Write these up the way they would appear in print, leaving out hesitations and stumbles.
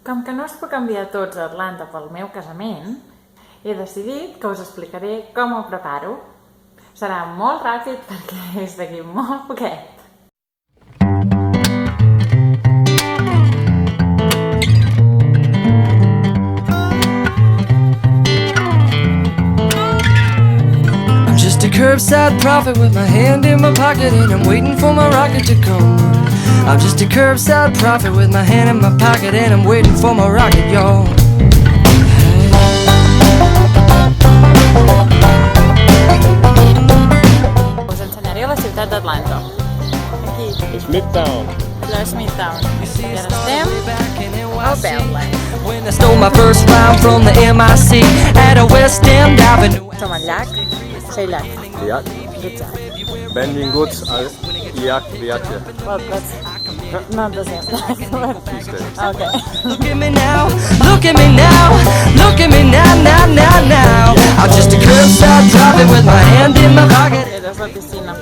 Com que no us puc enviar tots a Atlanta pel meu casament, he decidit que us explicaré com ho preparo. Serà molt ràpid perquè és d'aquí molt poquet. I'm just a curbside prophet with my hand in my pocket and I'm waiting for my rocket to come. I'm just a curbside prophet with my hand in my pocket and I'm waiting for my rocket, y'all. Us ensenyaré la ciutat d'Atlanta. Aquí, Smithtown. la Smithtown. I ara estem al Beltline. When I stole my first rhyme from the MIC at a West End Avenue. Som al llac, Seillac. Ja. Benvinguts al Llac Viatge. No, desem. Okay. Look at me now, look at me now, look at me now, now, now, now. I'm just a curbside prophet with my hand in my pocket. Allà és la piscina.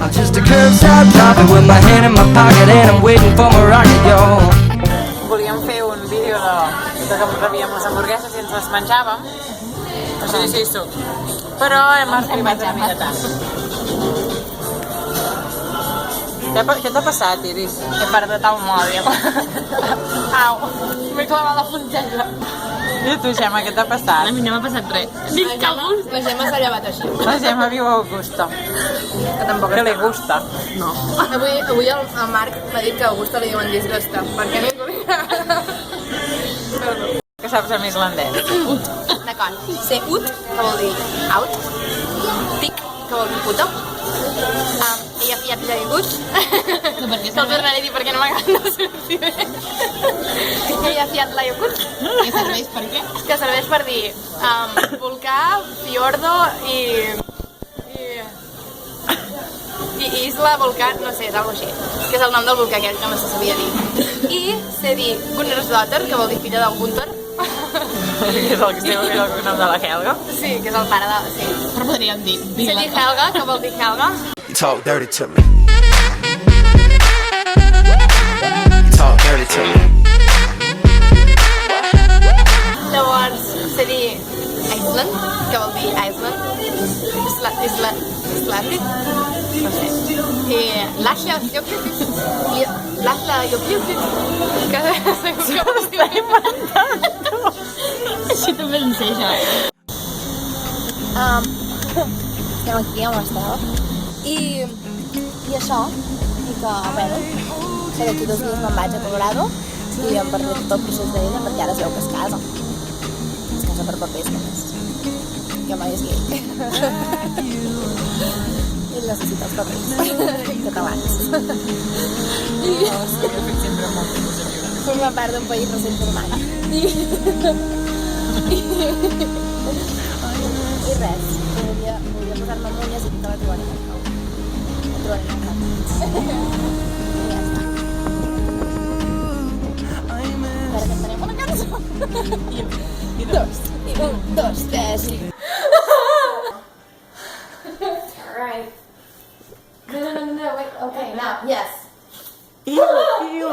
I'm just a curbside prophet with my hand in my pocket and I'm waiting for my rocket, y'all. Volíem fer un vídeo de com rebíem les hamburgueses i ens les menjàvem. Sí, suc. Però hem arribat una mica tard. Què t'ha passat, Iris? He perdut el mòbil. Au, m'he clavat la puntella. I tu, Gemma, què t'ha passat? A mi no m'ha passat res. La Gemma s'ha llevat així. La Gemma viu a Augusta. Que tampoc Que li gusta. No. Avui el Marc m'ha dit que a Augusta li diuen disgusta. Perquè no hi Que saps en islandès? D'acord. Ser ut, que vol dir out. Tic, que vol dir puta. I ja t'he dit te'l tornaré a dir perquè no m'acaba de sortir bé. I ja fiat la iogurt. Que serveix per què? Que serveix per dir volcà, fiordo i isla, volcà, no sé, és alguna cosa així. Que és el nom del volcà aquell que no se sabia dir. I sé dir Gunnarsdóttir, que vol dir filla del Gunther. Que és el que es diu el nom de la Helga. Sí, que és el pare de... Sí. Però podríem dir Sé dir Helga, que vol dir Helga. You talk dirty to me. You talk dirty to me. Llavors, sé dir Iceland, que vol dir Iceland. Islàndic. No sé. I Lasha Jokic. Lasha Jokic. Que segur que vol dir Així també en sé jo. Estem aquí on estava i això i que, bueno, que d'aquí 2 dies me'n vaig a Colorado i em perdré tot el procés d'ella perquè ara es veu que es casa per papers només que mai és gay ell necessita els papers catalans i forma part d'un país recent format i res, volia posar-me mulles i tota la trobaré molt nou. La trobaré molt nou. I ja està. Ara que tenim una cançó. Un, dos, tres i... Alright. No, wait, okay, now, yes. Iu.